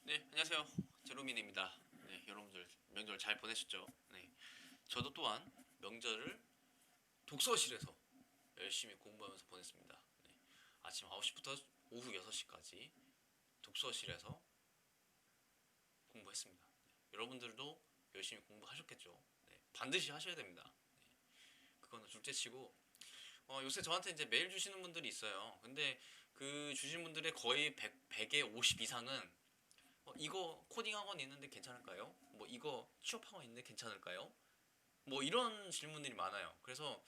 네, 안녕하세요. 제로민입니다. 네, 여러분들 명절 잘 보내셨죠? 네, 저도 또한 명절을 독서실에서 열심히 공부하면서 보냈습니다. 네, 아침 9시부터 오후 6시까지 독서실에서 공부했습니다. 네, 여러분들도 열심히 공부하셨겠죠? 네, 반드시 하셔야 됩니다. 네, 그거는 둘째치고 요새 저한테 이제 메일 주시는 분들이 있어요. 근데 그 주신 분들의 거의 100에 50 이상은 이거 코딩 학원 있는데 괜찮을까요? 뭐 이거 취업 학원 있는데 괜찮을까요? 뭐 이런 질문들이 많아요. 그래서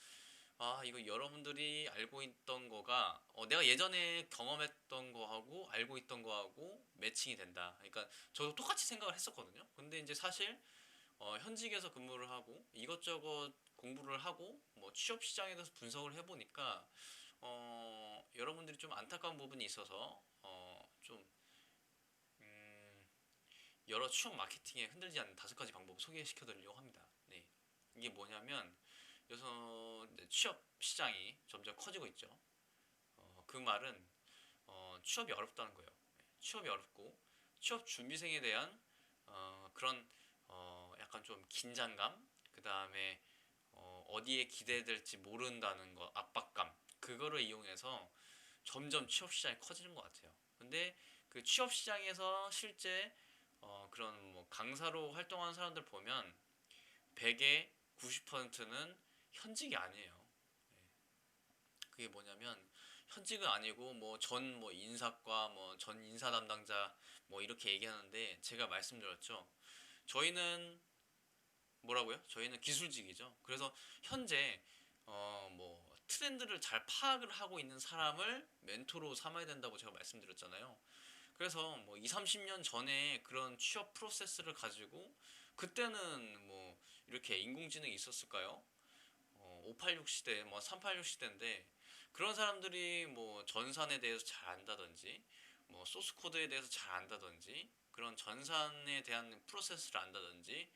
이거 여러분들이 알고 있던 거가 내가 예전에 경험했던 거하고 알고 있던 거하고 매칭이 된다. 그러니까 저도 똑같이 생각을 했었거든요. 근데 이제 사실 현직에서 근무를 하고 이것저것 공부를 하고 뭐 취업 시장에 대해서 분석을 해보니까 여러분들이 좀 안타까운 부분이 있어서 좀 여러 취업 마케팅에 흔들리지 않는 5가지 방법을 소개시켜 드리려고 합니다. 네. 이게 뭐냐면 요새 취업 시장이 점점 커지고 있죠. 그 말은 취업이 어렵다는 거예요. 네. 취업이 어렵고 취업 준비생에 대한 그런 약간 좀 긴장감, 그 다음에 어디에 기대될지 모른다는 거, 압박감, 그거를 이용해서 점점 취업 시장이 커지는 것 같아요. 근데 그 취업 시장에서 실제 그런 뭐 강사로 활동하는 사람들 보면 100에 90%는 현직이 아니에요. 네. 그게 뭐냐면 현직은 아니고 뭐 전 뭐 인사과 뭐 전 인사 담당자 뭐 이렇게 얘기하는데 제가 말씀드렸죠. 저희는 뭐라고요? 저희는 기술직이죠. 그래서 현재 뭐 트렌드를 잘 파악을 하고 있는 사람을 멘토로 삼아야 된다고 제가 말씀드렸잖아요. 그래서 뭐 2, 30년 전에 그런 취업 프로세스를 가지고 그때는 뭐 이렇게 인공지능이 있었을까요? 586 시대, 뭐 386 시대인데 그런 사람들이 뭐 전산에 대해서 잘 안다든지 뭐 소스 코드에 대해서 잘 안다든지 그런 전산에 대한 프로세스를 안다든지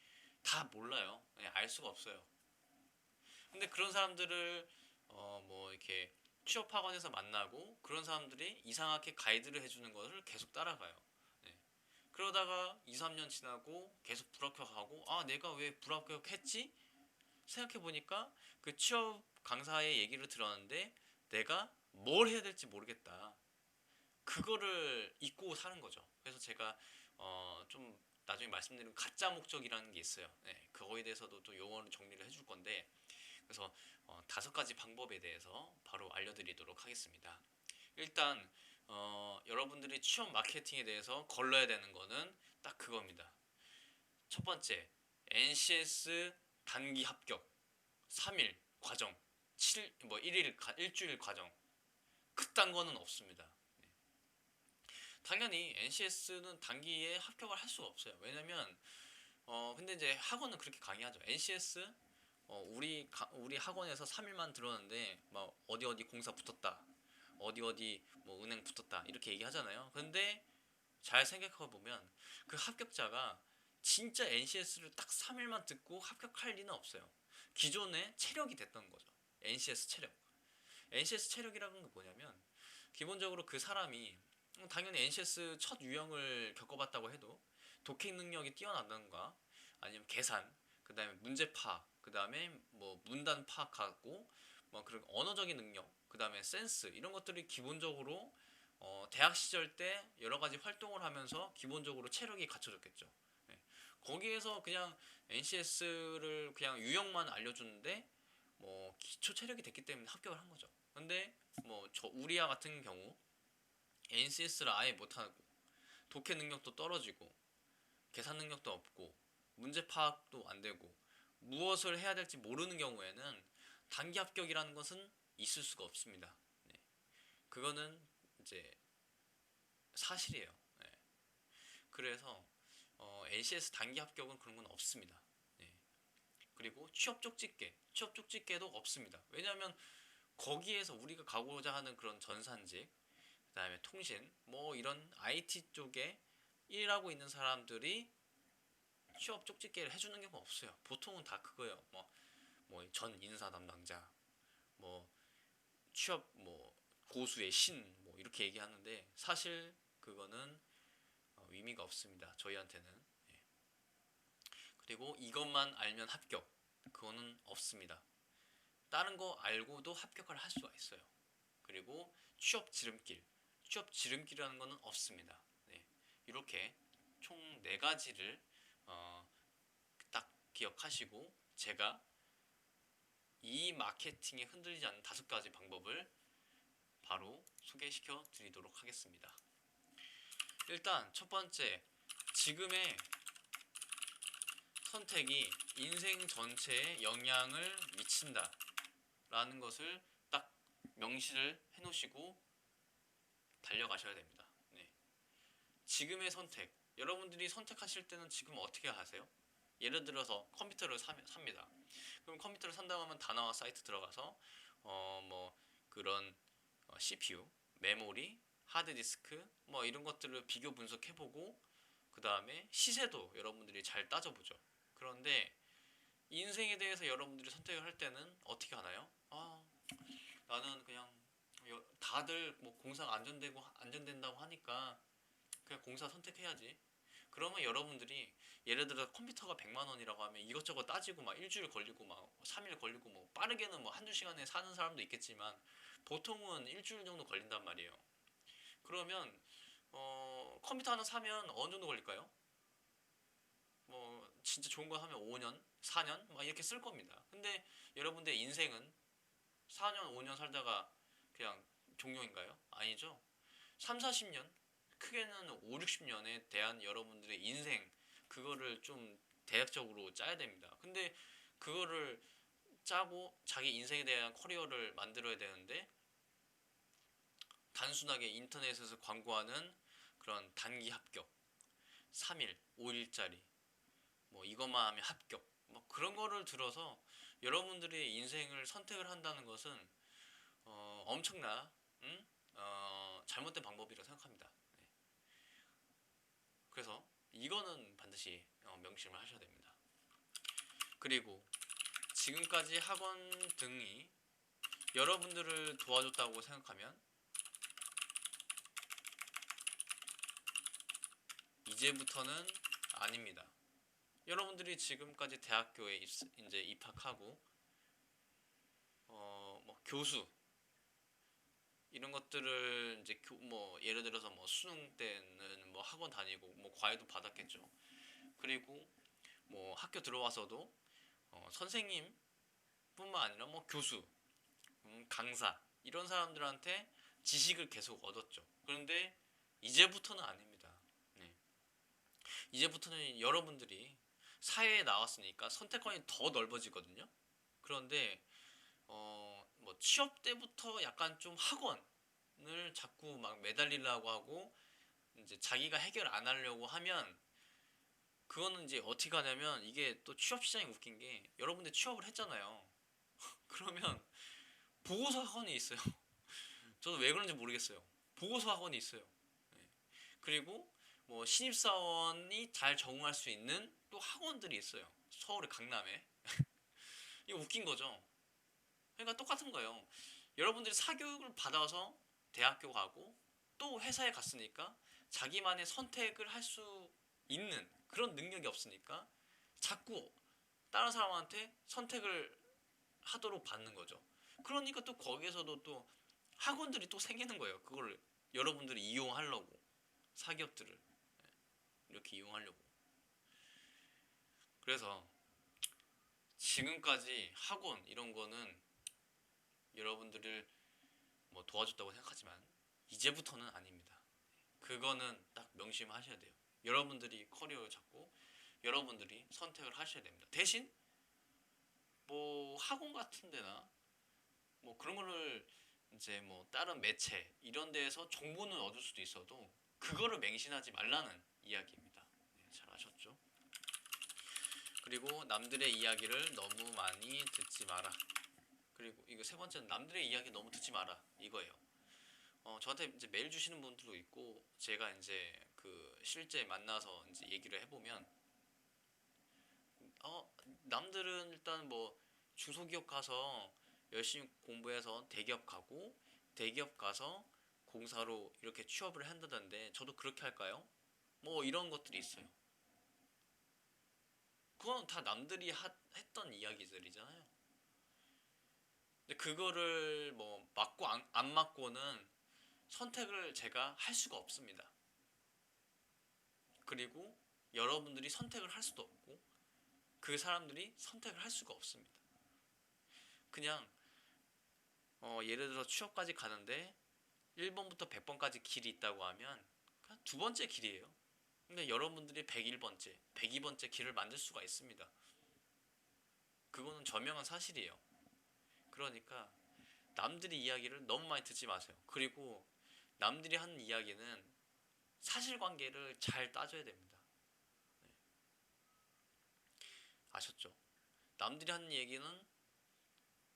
다 몰라요. 알 수가 없어요. 근데 그런 사람들을 뭐 이렇게 취업 학원에서 만나고 그런 사람들이 이상하게 가이드를 해주는 것을 계속 따라가요. 네. 그러다가 2, 3년 지나고 계속 불합격하고 내가 왜 불합격했지? 생각해 보니까 그 취업 강사의 얘기를 들었는데 내가 뭘 해야 될지 모르겠다. 그거를 잊고 사는 거죠. 그래서 제가 좀 나중에 말씀드린 가짜 목적이라는 게 있어요. 네, 그거에 대해서도 또 용어를 정리를 해줄 건데 그래서 5가지 방법에 대해서 바로 알려드리도록 하겠습니다. 일단 여러분들이 취업 마케팅에 대해서 걸러야 되는 거는 딱 그겁니다. 첫 번째, NCS 단기 합격 3일 과정, 7, 뭐 1일, 일주일 과정. 그딴 거는 없습니다. 당연히 NCS는 단기에 합격을 할 수가 없어요. 왜냐면 근데 이제 학원은 그렇게 강의하죠. NCS 우리 학원에서 3일만 들었는데 막 어디 어디 공사 붙었다. 어디 어디 뭐 은행 붙었다. 이렇게 얘기하잖아요. 근데 잘 생각해 보면 그 합격자가 진짜 NCS를 딱 3일만 듣고 합격할 리는 없어요. 기존에 체력이 됐던 거죠. NCS 체력. NCS 체력이라는 게 뭐냐면 기본적으로 그 사람이 당연히 NCS 첫 유형을 겪어봤다고 해도 독해 능력이 뛰어난다던가 아니면 계산, 그 다음에 문제 파악, 그 다음에 뭐 문단 파악하고 뭐 그런 언어적인 능력, 그 다음에 센스 이런 것들이 기본적으로 대학 시절 때 여러 가지 활동을 하면서 기본적으로 체력이 갖춰졌겠죠. 네. 거기에서 그냥 NCS를 그냥 유형만 알려주는데 뭐 기초 체력이 됐기 때문에 합격을 한 거죠. 근데 뭐 저 우리아 같은 경우 NCS를 아예 못하고 독해 능력도 떨어지고 계산 능력도 없고 문제 파악도 안 되고 무엇을 해야 될지 모르는 경우에는 단기 합격이라는 것은 있을 수가 없습니다. 네. 그거는 이제 사실이에요. 네. 그래서 NCS 단기 합격은 그런 건 없습니다. 네. 그리고 취업 쪽집게도 없습니다. 왜냐하면 거기에서 우리가 가고자 하는 그런 전산직, 그다음에 통신, 뭐 이런 IT 쪽에 일하고 있는 사람들이 취업 쪽집게를 해주는 경우가 없어요. 보통은 다 그거예요. 뭐 전 인사 담당자, 뭐 취업 뭐 고수의 신, 뭐 이렇게 얘기하는데 사실 그거는 의미가 없습니다. 저희한테는. 예. 그리고 이것만 알면 합격, 그거는 없습니다. 다른 거 알고도 합격을 할 수가 있어요. 그리고 취업 지름길이라는 거는 없습니다. 네. 이렇게 총 4가지를 딱 기억하시고 제가 이 마케팅에 흔들리지 않는 5가지 방법을 바로 소개시켜 드리도록 하겠습니다. 일단 첫 번째, 지금의 선택이 인생 전체에 영향을 미친다 라는 것을 딱 명시를 해 놓으시고 달려가셔야 됩니다. 네. 지금의 선택, 여러분들이 선택하실 때는 지금 어떻게 하세요? 예를 들어서 컴퓨터를 삽니다. 그럼 컴퓨터를 산다고 하면 다나와 사이트 들어가서 뭐 그런 CPU, 메모리, 하드디스크 뭐 이런 것들을 비교 분석해보고 그 다음에 시세도 여러분들이 잘 따져보죠. 그런데 인생에 대해서 여러분들이 선택을 할 때는 어떻게 하나요? 나는 그냥 다들 뭐 공사가 안전된다고 하니까 그냥 공사 선택해야지. 그러면 여러분들이 예를 들어 컴퓨터가 100만 원이라고 하면 이것저것 따지고 막 일주일 걸리고 막 3일 걸리고 뭐 빠르게는 뭐 한두 시간에 사는 사람도 있겠지만 보통은 일주일 정도 걸린단 말이에요. 그러면 컴퓨터 하나 사면 어느 정도 걸릴까요? 뭐 진짜 좋은 거 하면 5년, 4년 막 이렇게 쓸 겁니다. 근데 여러분들 인생은 4년, 5년 살다가 그냥 종료인가요? 아니죠. 3, 40년, 크게는 5, 60년에 대한 여러분들의 인생, 그거를 좀 대략적으로 짜야 됩니다. 근데 그거를 짜고 자기 인생에 대한 커리어를 만들어야 되는데 단순하게 인터넷에서 광고하는 그런 단기 합격, 3일, 5일짜리 뭐 이것만 하면 합격, 뭐 그런 거를 들어서 여러분들의 인생을 선택을 한다는 것은 엄청나 잘못된 방법이라고 생각합니다. 네. 그래서 이거는 반드시 명심을 하셔야 됩니다. 그리고 지금까지 학원 등이 여러분들을 도와줬다고 생각하면 이제부터는 아닙니다. 여러분들이 지금까지 대학교에 이제 입학하고 뭐 교수 이런 것들을 이제 뭐 예를 들어서 뭐 수능 때는 뭐 학원 다니고 뭐 과외도 받았겠죠. 그리고 뭐 학교 들어와서도 선생님뿐만 아니라 뭐 교수, 강사 이런 사람들한테 지식을 계속 얻었죠. 그런데 이제부터는 아닙니다. 네. 이제부터는 여러분들이 사회에 나왔으니까 선택권이 더 넓어지거든요. 그런데 뭐 취업 때부터 약간 좀 학원을 자꾸 막 매달리려고 하고 이제 자기가 해결 안 하려고 하면 그거는 이제 어떻게 하냐면 이게 또 취업 시장이 웃긴 게 여러분들 취업을 했잖아요. 그러면 보고서 학원이 있어요. 저도 왜 그런지 모르겠어요. 보고서 학원이 있어요. 네. 그리고 뭐 신입사원이 잘 적응할 수 있는 또 학원들이 있어요. 서울의 강남에. 이거 웃긴 거죠. 그러니까 똑같은 거예요. 여러분들이 사교육을 받아서 대학교 가고 또 회사에 갔으니까 자기만의 선택을 할 수 있는 그런 능력이 없으니까 자꾸 다른 사람한테 선택을 하도록 받는 거죠. 그러니까 또 거기에서도 또 학원들이 또 생기는 거예요. 그걸 여러분들이 이용하려고 사기업들을 이렇게 이용하려고. 그래서 지금까지 학원 이런 거는 여러분들을 뭐 도와줬다고 생각하지만 이제부터는 아닙니다. 그거는 딱 명심하셔야 돼요. 여러분들이 커리어를 잡고 여러분들이 선택을 하셔야 됩니다. 대신 뭐 학원 같은 데나 뭐 그런 거를 이제 뭐 다른 매체 이런 데에서 정보는 얻을 수도 있어도 그거를 맹신하지 말라는 이야기입니다. 네, 잘 아셨죠? 그리고 남들의 이야기를 너무 많이 듣지 마라. 그리고 이거 세 번째는 남들의 이야기 너무 듣지 마라 이거예요. 저한테 이제 메일 주시는 분들도 있고 제가 이제 그 실제 만나서 이제 얘기를 해보면 남들은 일단 뭐 중소기업 가서 열심히 공부해서 대기업 가고 대기업 가서 공사로 이렇게 취업을 한다던데 저도 그렇게 할까요? 뭐 이런 것들이 있어요. 그건 다 남들이 했던 이야기들이잖아요. 근데 그거를 뭐 맞고 안 맞고는 선택을 제가 할 수가 없습니다. 그리고 여러분들이 선택을 할 수도 없고 그 사람들이 선택을 할 수가 없습니다. 그냥 예를 들어서 취업까지 가는데 1번부터 100번까지 길이 있다고 하면 그냥 두 번째 길이에요. 근데 여러분들이 101번째, 102번째 길을 만들 수가 있습니다. 그거는 저명한 사실이에요. 그러니까 남들이 이야기를 너무 많이 듣지 마세요. 그리고 남들이 하는 이야기는 사실관계를 잘 따져야 됩니다. 네. 아셨죠? 남들이 하는 얘기는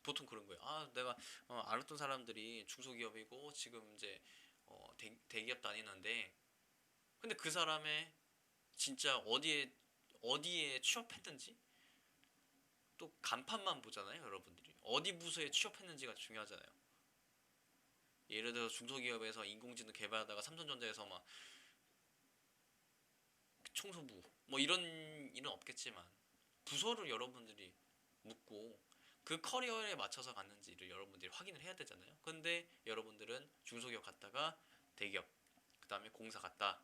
보통 그런 거예요. 아, 내가 알았던 사람들이 중소기업이고 지금 이제 대기업 다니는데 근데 그 사람의 진짜 어디에 취업했는지 또 간판만 보잖아요, 여러분들이. 어디 부서에 취업했는지가 중요하잖아요. 예를 들어 중소기업에서 인공지능 개발하다가 삼성전자에서 막 청소부 뭐 이런 일은 없겠지만 부서를 여러분들이 묻고 그 커리어에 맞춰서 갔는지를 여러분들이 확인을 해야 되잖아요. 근데 여러분들은 중소기업 갔다가 대기업, 그 다음에 공사 갔다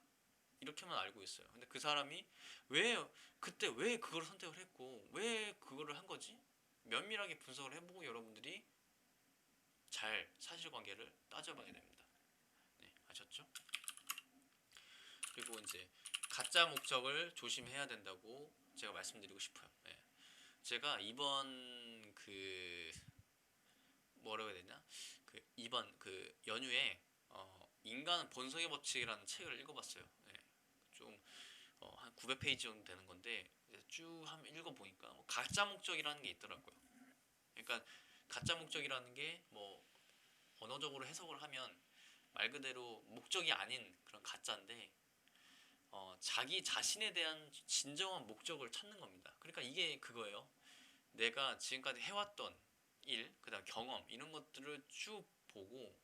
이렇게만 알고 있어요. 근데 그 사람이 왜 그때 왜 그걸 선택을 했고 왜 그거를 한 거지? 면밀하게 분석을 해보고 여러분들이 잘 사실관계를 따져봐야 됩니다. 네, 아셨죠? 그리고 이제 가짜 목적을 조심해야 된다고 제가 말씀드리고 싶어요. 네. 제가 이번 뭐라고 해야 되냐? 이번 연휴에 인간 본성의 법칙이라는 책을 읽어봤어요. 네. 좀 한 900페이지 정도 되는 건데 쭉 한번 읽어보니까 뭐 가짜 목적이라는 게 있더라고요. 그러니까 가짜 목적이라는 게 뭐 언어적으로 해석을 하면 말 그대로 목적이 아닌 그런 가짜인데 자기 자신에 대한 진정한 목적을 찾는 겁니다. 그러니까 이게 그거예요. 내가 지금까지 해왔던 일, 그다음 경험 이런 것들을 쭉 보고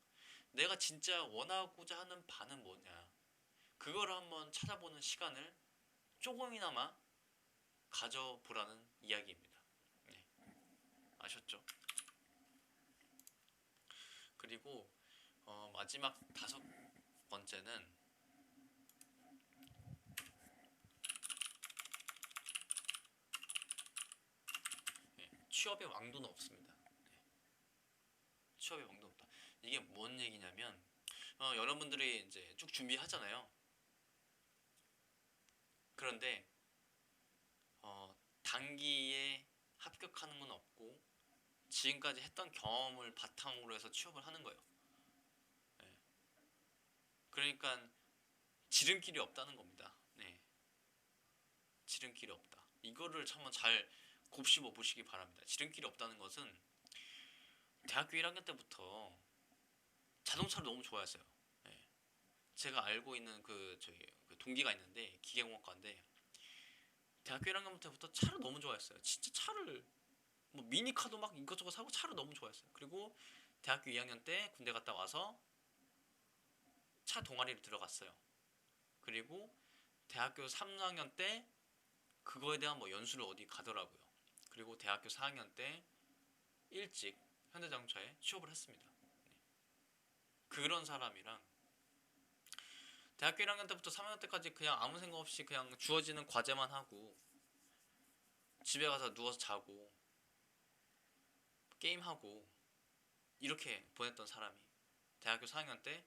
내가 진짜 원하고자 하는 바는 뭐냐 그거를 한번 찾아보는 시간을 조금이나마 가져보라는 이야기입니다. 네, 아셨죠? 그리고 마지막 다섯 번째는 취업의 왕도는 없습니다. 네, 취업의 왕도는 없다. 이게 뭔 얘기냐면 여러분들이 이제 쭉 준비하잖아요. 그런데 단기에 합격하는 건 없고 지금까지 했던 경험을 바탕으로 해서 취업을 하는 거예요. 네. 그러니까 지름길이 없다는 겁니다. 네. 지름길이 없다. 이거를 한번 잘 곱씹어 보시기 바랍니다. 지름길이 없다는 것은 대학교 1학년 때부터 자동차를 너무 좋아했어요. 네. 제가 알고 있는 그 동기가 있는데 기계공학과인데 대학교 1학년 때부터 차를 너무 좋아했어요. 진짜 차를 뭐 미니카도 막 이것저것 사고 차를 너무 좋아했어요. 그리고 대학교 2학년 때 군대 갔다 와서 차 동아리를 들어갔어요. 그리고 대학교 3학년 때 그거에 대한 뭐 연수를 어디 가더라고요. 그리고 대학교 4학년 때 일찍 현대자동차에 취업을 했습니다. 네. 그런 사람이랑 대학교 1학년 때부터 3학년 때까지 그냥 아무 생각 없이 그냥 주어지는 과제만 하고 집에 가서 누워서 자고 게임하고 이렇게 보냈던 사람이 대학교 4학년 때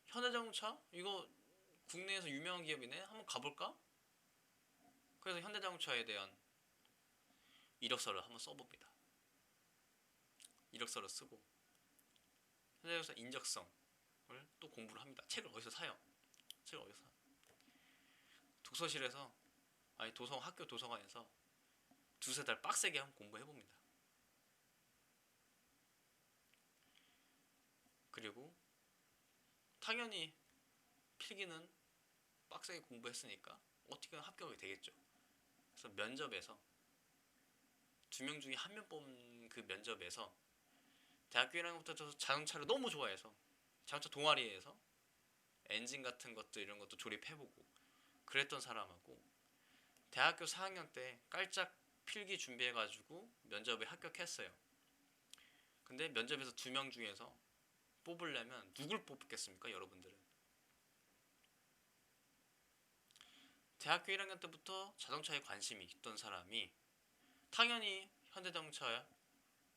현대자동차? 이거 국내에서 유명한 기업이네? 한번 가볼까? 그래서 현대자동차에 대한 이력서를 한번 써봅니다. 이력서를 쓰고 현대자동차 인적성을 또 공부를 합니다. 책을 어디서 사요? 책을 어디서 사요? 독서실에서 아니 학교 도서관에서 두세 달 빡세게 한번 공부해봅니다. 그리고 당연히 필기는 빡세게 공부했으니까 어떻게든 합격이 되겠죠. 그래서 면접에서 2명 중에 1명 뽑은 그 면접에서 대학교 1학년부터 자동차를 너무 좋아해서 자동차 동아리에서 엔진 같은 것도 이런 것도 조립해보고 그랬던 사람하고 대학교 4학년 때 깔짝 필기 준비해가지고 면접에 합격했어요. 근데 면접에서 2명 중에서 뽑으려면 누굴 뽑겠습니까, 여러분들은? 대학교 1학년 때부터 자동차에 관심이 있던 사람이 당연히 현대자동차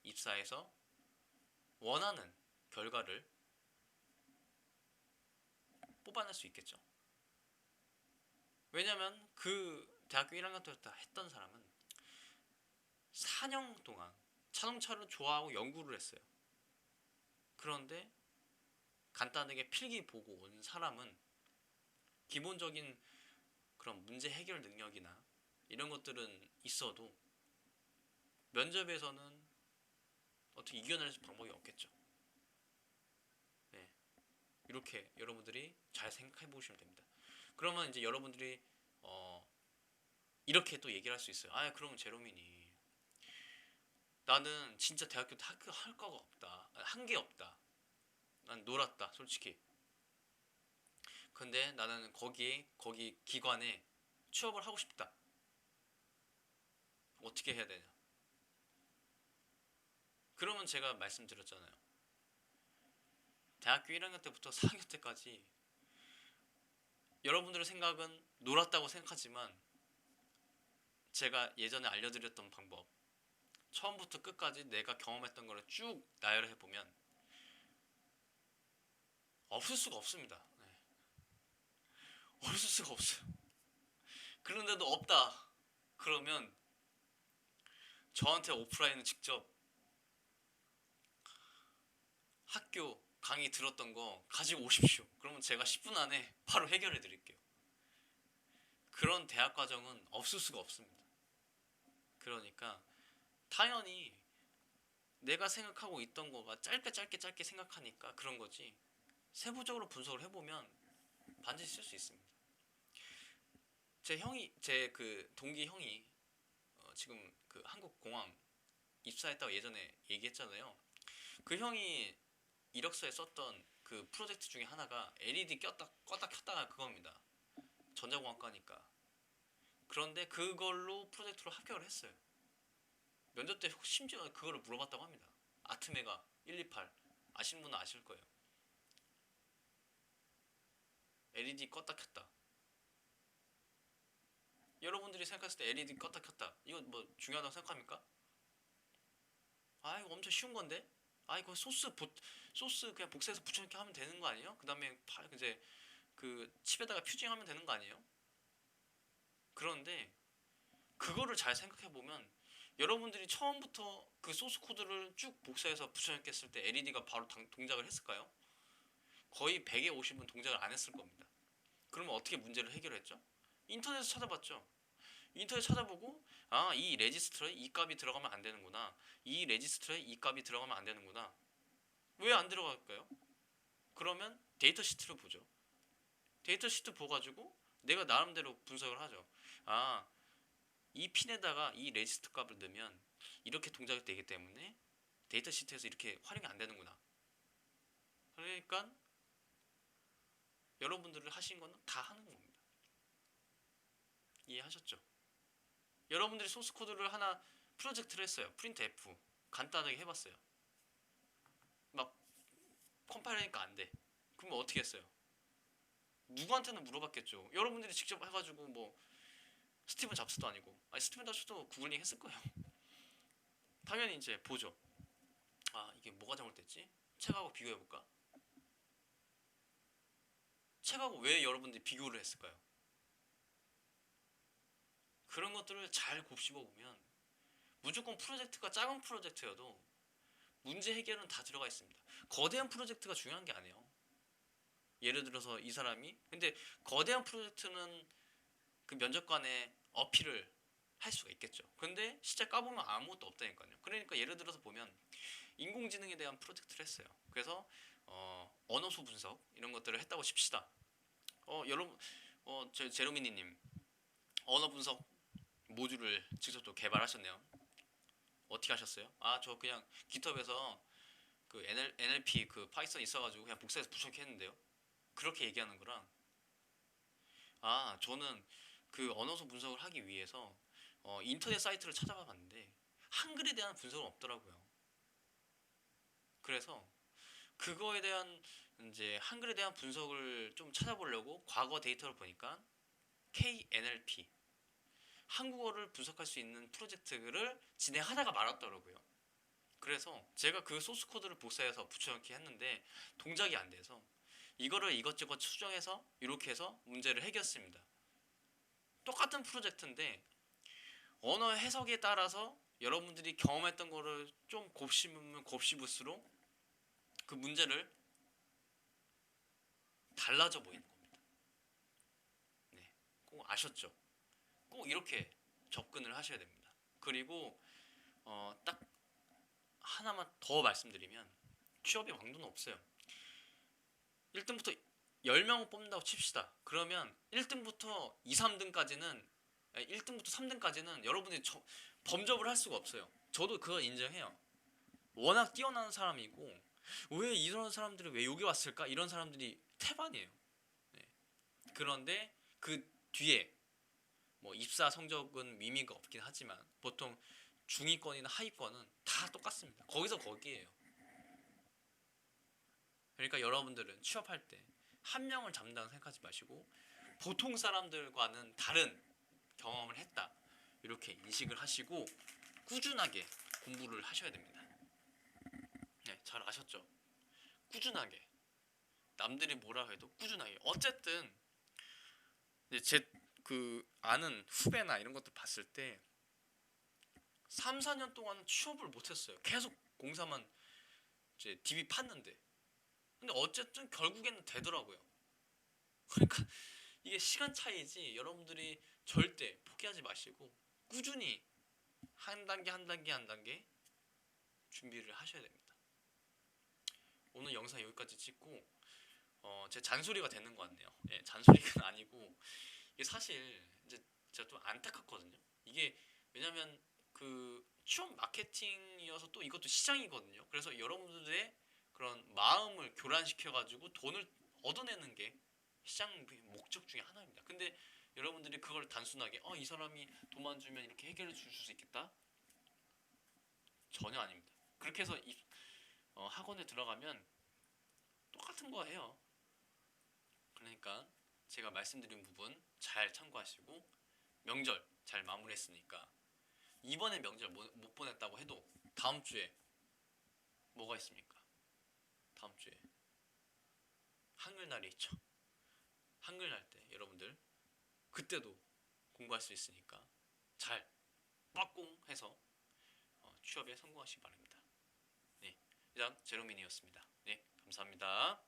입사해서 원하는 결과를 뽑아낼 수 있겠죠. 왜냐면 그 대학교 1학년 때부터 했던 사람은 4년 동안 자동차를 좋아하고 연구를 했어요. 그런데 간단하게 필기 보고 온 사람은 기본적인 그런 문제 해결 능력이나 이런 것들은 있어도 면접에서는 어떻게 이겨낼 방법이 없겠죠. 네, 이렇게 여러분들이 잘 생각해 보시면 됩니다. 그러면 이제 여러분들이 이렇게 또 얘기를 할 수 있어요. 아, 그러면 제로민이 나는 진짜 대학교 때 학교 할 거가 없다. 한 게 없다. 난 놀았다, 솔직히. 근데 나는 거기 기관에 취업을 하고 싶다. 어떻게 해야 되냐? 그러면 제가 말씀드렸잖아요. 대학교 1학년 때부터 4학년 때까지 여러분들의 생각은 놀았다고 생각하지만 제가 예전에 알려드렸던 방법, 처음부터 끝까지 내가 경험했던 거를 쭉 나열해보면 없을 수가 없습니다. 네. 없을 수가 없어요. 그런데도 없다. 그러면 저한테 오프라인을 직접 학교 강의 들었던 거 가지고 오십시오. 그러면 제가 10분 안에 바로 해결해 드릴게요. 그런 대학 과정은 없을 수가 없습니다. 그러니까 당연히 내가 생각하고 있던 거가 짧게 생각하니까 그런 거지, 세부적으로 분석을 해보면 반드시 쓸 수 있습니다. 제 그 동기 형이 지금 그 한국공항 입사했다고 예전에 얘기했잖아요. 그 형이 이력서에 썼던 그 프로젝트 중에 하나가 LED 껐다 켰다가 그겁니다. 전자공학과니까. 그런데 그걸로 프로젝트로 합격을 했어요. 면접 때 심지어 그거를 물어봤다고 합니다. 아트메가 128 아시는 분은 아실 거예요. LED 껐다 켰다. 여러분들이 생각했을 때 LED 껐다 켰다, 이거 뭐 중요하다고 생각합니까? 아, 이거 엄청 쉬운 건데? 아, 이거 소스 그냥 복사해서 붙여넣기 하면 되는 거 아니에요? 그 다음에 이제 그 칩에다가 퓨징하면 되는 거 아니에요? 그런데 그거를 잘 생각해 보면 여러분들이 처음부터 그 소스 코드를 쭉 복사해서 붙여넣겠을 때 LED가 바로 동작을 했을까요? 거의 100에 50은 동작을 안 했을 겁니다. 그러면 어떻게 문제를 해결했죠? 인터넷에서 찾아봤죠. 인터넷 찾아보고, 아, 이 레지스터에 이 값이 들어가면 안 되는구나. 이 레지스터에 이 값이 들어가면 안 되는구나. 왜 안 들어갈까요? 그러면 데이터 시트를 보죠. 데이터 시트 보가지고 내가 나름대로 분석을 하죠. 아, 이 핀에다가 이 레지스터 값을 넣으면 이렇게 동작이 되기 때문에 데이터 시트에서 이렇게 활용이 안 되는구나. 그러니까 여러분들이 하신 거는 다 하는 겁니다. 이해하셨죠? 여러분들이 소스 코드를 하나 프로젝트를 했어요. 프린트 F 간단하게 해봤어요. 막 컴파일하니까 안 돼. 그러면 어떻게 했어요? 누구한테는 물어봤겠죠. 여러분들이 직접 해가지고 뭐 스티븐 잡스도 아니고, 아니 스티븐 잡스도 구글링 했을 거예요. 당연히 이제 보죠. 아, 이게 뭐가 잘못됐지? 책하고 비교해볼까? 책하고 왜 여러분들이 비교를 했을까요? 그런 것들을 잘 곱씹어 보면 무조건 프로젝트가 작은 프로젝트여도 문제 해결은 다 들어가 있습니다. 거대한 프로젝트가 중요한 게 아니에요. 예를 들어서 이 사람이, 근데 거대한 프로젝트는 그 면접관에 어필을 할 수가 있겠죠. 근데 실제 까보면 아무것도 없다니까요. 그러니까 예를 들어서 보면 인공지능에 대한 프로젝트를 했어요. 그래서 언어수 분석 이런 것들을 했다고 칩시다. 여러분, 제로미니님 언어 분석 모듈을 직접 또 개발하셨네요. 어떻게 하셨어요? 아, 저 그냥 깃허브에서 그 NLP 그 파이썬 있어가지고 그냥 복사해서 붙여넣기 했는데요. 그렇게 얘기하는 거랑, 아 저는 그 언어소 분석을 하기 위해서 인터넷 사이트를 찾아봐 봤는데 한글에 대한 분석은 없더라고요. 그래서 그거에 대한 이제 한글에 대한 분석을 좀 찾아보려고 과거 데이터를 보니까 KNLP, 한국어를 분석할 수 있는 프로젝트를 진행하다가 말았더라고요. 그래서 제가 그 소스 코드를 복사해서 붙여넣기 했는데 동작이 안 돼서 이거를 이것저것 수정해서 이렇게 해서 문제를 해결했습니다. 똑같은 프로젝트인데 언어 해석에 따라서 여러분들이 경험했던 거를 좀 곱씹으면 곱씹을수록 그 문제를 달라져 보이는 겁니다. 네, 꼭 아셨죠? 꼭 이렇게 접근을 하셔야 됩니다. 그리고 딱 하나만 더 말씀드리면 취업의 왕도는 없어요. 1등부터 10명 뽑는다고 칩시다. 그러면 1등부터 2, 3등까지는 1등부터 3등까지는 여러분이 범접을 할 수가 없어요. 저도 그거 인정해요. 워낙 뛰어난 사람이고 왜 이런 사람들이 왜 여기 왔을까? 이런 사람들이 태반이에요. 네. 그런데 그 뒤에 뭐 입사 성적은 의미가 없긴 하지만 보통 중위권이나 하위권은 다 똑같습니다. 거기서 거기에요. 그러니까 여러분들은 취업할 때 한 명을 잡는다고 생각하지 마시고 보통 사람들과는 다른 경험을 했다 이렇게 인식을 하시고 꾸준하게 공부를 하셔야 됩니다. 네, 잘 아셨죠? 꾸준하게 남들이 뭐라 해도 꾸준하게 어쨌든 제 그 아는 후배나 이런 것들 봤을 때 3, 4년 동안 취업을 못했어요. 계속 공사만 이제 DB 팠는데 근데 어쨌든 결국에는 되더라고요. 그러니까 이게 시간 차이지 여러분들이 절대 포기하지 마시고 꾸준히 한 단계 한 단계 한 단계 준비를 하셔야 됩니다. 오늘 영상 여기까지 찍고 제 잔소리가 되는 것 같네요. 예, 잔소리가 아니고 이게 사실 이제 제가 좀 안타깝거든요. 이게 왜냐면 그 취업 마케팅이어서 또 이것도 시장이거든요. 그래서 여러분들의 그런 마음을 교란시켜가지고 돈을 얻어내는 게 시장 목적 중에 하나입니다. 근데 여러분들이 그걸 단순하게 이 사람이 돈만 주면 이렇게 해결해 줄 수 있겠다? 전혀 아닙니다. 그렇게 해서 학원에 들어가면 똑같은 거 해요. 그러니까 제가 말씀드린 부분 잘 참고하시고 명절 잘 마무리했으니까 이번에 명절 못 보냈다고 해도 다음 주에 뭐가 있습니까? 다음 주에 한글날이 있죠. 한글날 때 여러분들 그때도 공부할 수 있으니까 잘 빡공해서 취업에 성공하시기 바랍니다. 네, 이상 제로민이었습니다. 네, 감사합니다.